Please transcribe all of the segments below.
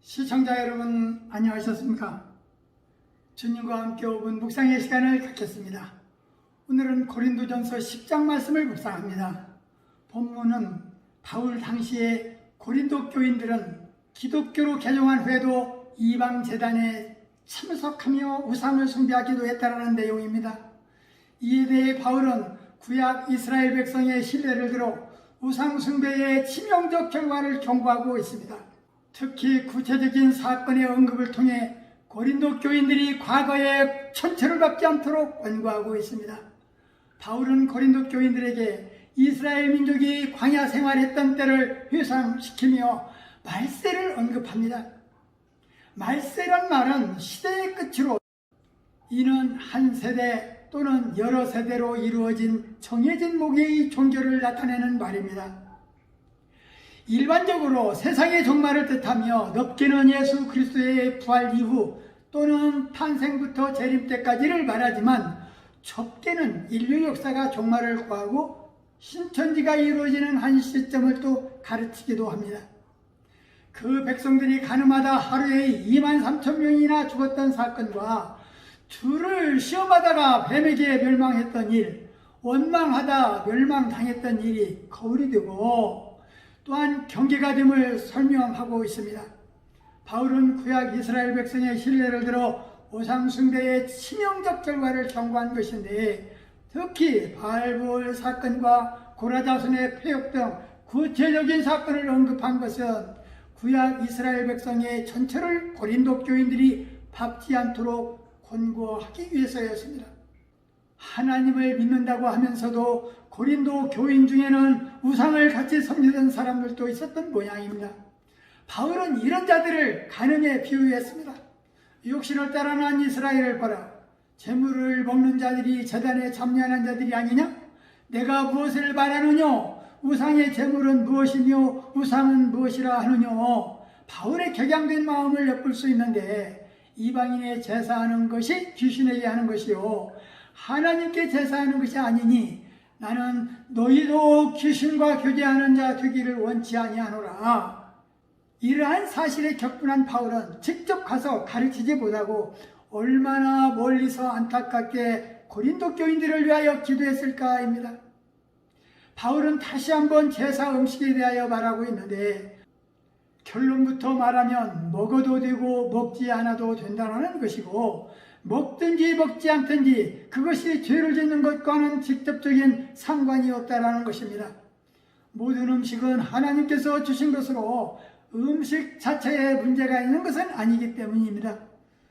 시청자 여러분 안녕하셨습니까? 주님과 함께 5분 묵상의 시간을 갖겠습니다. 오늘은 고린도전서 10장 말씀을 묵상합니다. 본문은 바울 당시에 고린도 교인들은 기독교로 개종한 후에도 이방 제단에 참석하며 우상을 숭배하기도 했다는 내용입니다. 이에 대해 바울은 구약 이스라엘 백성의 신뢰를 들어 우상 숭배의 치명적 결과를 경고하고 있습니다. 특히 구체적인 사건의 언급을 통해 고린도 교인들이 과거에 천체를 밟지 않도록 권고하고 있습니다. 바울은 고린도 교인들에게 이스라엘 민족이 광야 생활했던 때를 회상시키며 말세를 언급합니다. 말세란 말은 시대의 끝으로, 이는 한 세대 또는 여러 세대로 이루어진 정해진 목의 종교를 나타내는 말입니다. 일반적으로 세상의 종말을 뜻하며 넓게는 예수 그리스도의 부활 이후 또는 탄생부터 재림 때까지를 말하지만 좁게는 인류 역사가 종말을 구하고 신천지가 이루어지는 한 시점을 또 가르치기도 합니다. 그 백성들이 가늠하다 하루에 23,000명이나 죽었던 사건과 주를 시험하다가 뱀에게 멸망했던 일, 원망하다 멸망당했던 일이 거울이 되고 또한 경계가 됨을 설명하고 있습니다. 바울은 구약 이스라엘 백성의 신뢰를 들어 우상 숭배의 치명적 결과를 경고한 것인데, 특히 바알볼 사건과 고라자손의 폐역 등 구체적인 사건을 언급한 것은 구약 이스라엘 백성의 전체를 고린도 교인들이 밟지 않도록 권고하기 위해서였습니다. 하나님을 믿는다고 하면서도 고린도 교인 중에는 우상을 같이 섬기던 사람들도 있었던 모양입니다. 바울은 이런 자들을 간음에 비유했습니다. 육신을 따라난 이스라엘을 봐라. 재물을 먹는 자들이 제단에 참여하는 자들이 아니냐? 내가 무엇을 말하느냐? 우상의 재물은 무엇이며 우상은 무엇이라 하느냐? 바울의 격양된 마음을 엿볼 수 있는데, 이방인의 제사하는 것이 귀신에게 하는 것이요 하나님께 제사하는 것이 아니니 나는 너희도 귀신과 교제하는 자 되기를 원치 아니하노라. 이러한 사실에 격분한 바울은 직접 가서 가르치지 못하고 얼마나 멀리서 안타깝게 고린도 교인들을 위하여 기도했을까입니다. 바울은 다시 한번 제사 음식에 대하여 말하고 있는데, 결론부터 말하면 먹어도 되고 먹지 않아도 된다는 것이고, 먹든지 먹지 않든지 그것이 죄를 짓는 것과는 직접적인 상관이 없다는 것입니다. 모든 음식은 하나님께서 주신 것으로 음식 자체에 문제가 있는 것은 아니기 때문입니다.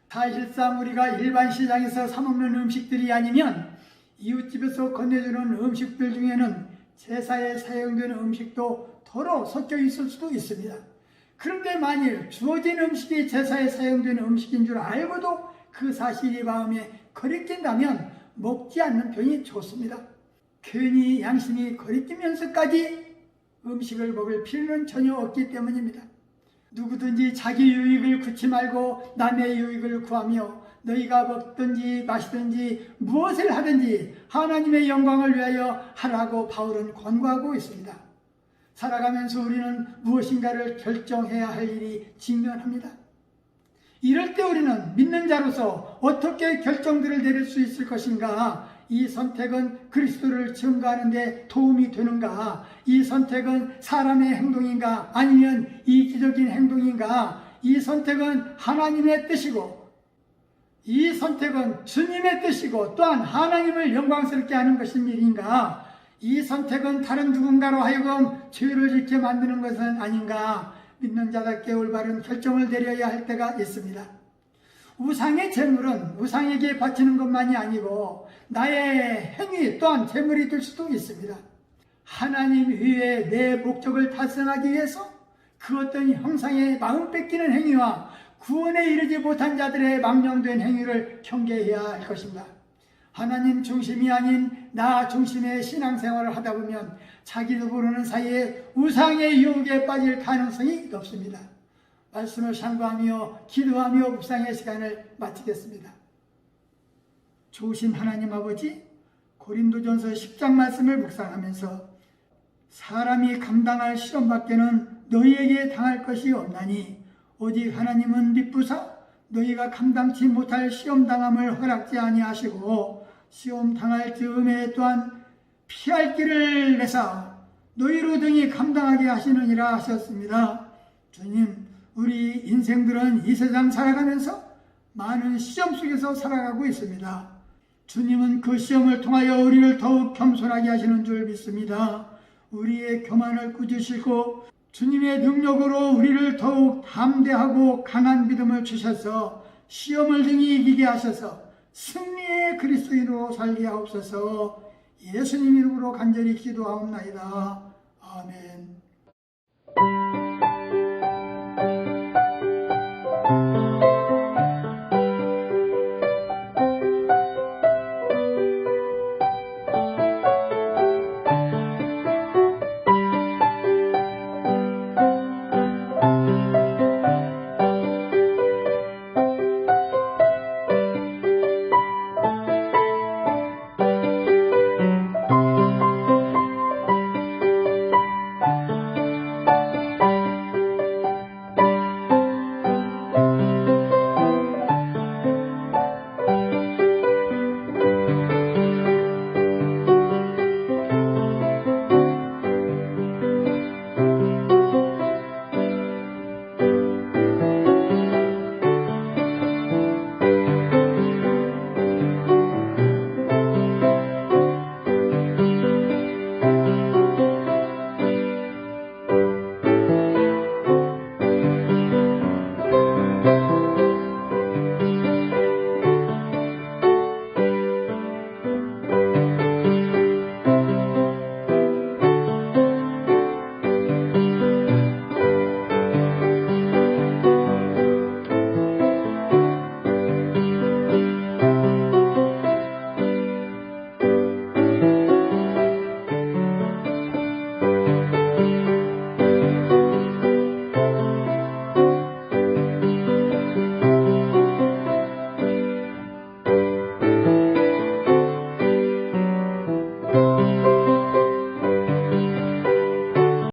사실상 우리가 일반 시장에서 사 먹는 음식들이 아니면 이웃집에서 건네주는 음식들 중에는 제사에 사용되는 음식도 더러 섞여 있을 수도 있습니다. 그런데 만일 주어진 음식이 제사에 사용되는 음식인 줄 알고도 그 사실이 마음에 거리낀다면 먹지 않는 편이 좋습니다. 괜히 양심이 거리끼면서까지 음식을 먹을 필요는 전혀 없기 때문입니다. 누구든지 자기 유익을 구치 말고 남의 유익을 구하며 너희가 먹든지 마시든지 무엇을 하든지 하나님의 영광을 위하여 하라고 바울은 권고하고 있습니다. 살아가면서 우리는 무엇인가를 결정해야 할 일이 직면합니다. 이럴 때 우리는 믿는 자로서 어떻게 결정들을 내릴 수 있을 것인가? 이 선택은 그리스도를 증거하는 데 도움이 되는가? 이 선택은 사람의 행동인가? 아니면 이기적인 행동인가? 이 선택은 하나님의 뜻이고, 이 선택은 주님의 뜻이고, 또한 하나님을 영광스럽게 하는 것인 일인가? 이 선택은 다른 누군가로 하여금 죄를 짓게 만드는 것은 아닌가? 믿는 자답게 올바른 결정을 내려야 할 때가 있습니다. 우상의 재물은 우상에게 바치는 것만이 아니고 나의 행위 또한 재물이 될 수도 있습니다. 하나님 위에 내 목적을 달성하기 위해서 그 어떤 형상의 마음 뺏기는 행위와 구원에 이르지 못한 자들의 망령된 행위를 경계해야 할 것입니다. 하나님 중심이 아닌 나 중심의 신앙생활을 하다 보면 자기도 모르는 사이에 우상의 유혹에 빠질 가능성이 높습니다. 말씀을 상고하며 기도하며 묵상의 시간을 마치겠습니다. 좋으신 하나님 아버지, 고린도전서 10장 말씀을 묵상하면서 사람이 감당할 시험 밖에는 너희에게 당할 것이 없나니 오직 하나님은 미쁘사 너희가 감당치 못할 시험당함을 허락지 아니하시고 시험 당할 즈음에 또한 피할 길을 내사 너희로 등이 감당하게 하시느니라 하셨습니다. 주님, 우리 인생들은 이 세상 살아가면서 많은 시험 속에서 살아가고 있습니다. 주님은 그 시험을 통하여 우리를 더욱 겸손하게 하시는 줄 믿습니다. 우리의 교만을 꾸짖으시고 주님의 능력으로 우리를 더욱 담대하고 강한 믿음을 주셔서 시험을 등이 이기게 하셔서 승리의 그리스도인으로 살게 하옵소서. 예수님 이름으로 간절히 기도하옵나이다. 아멘.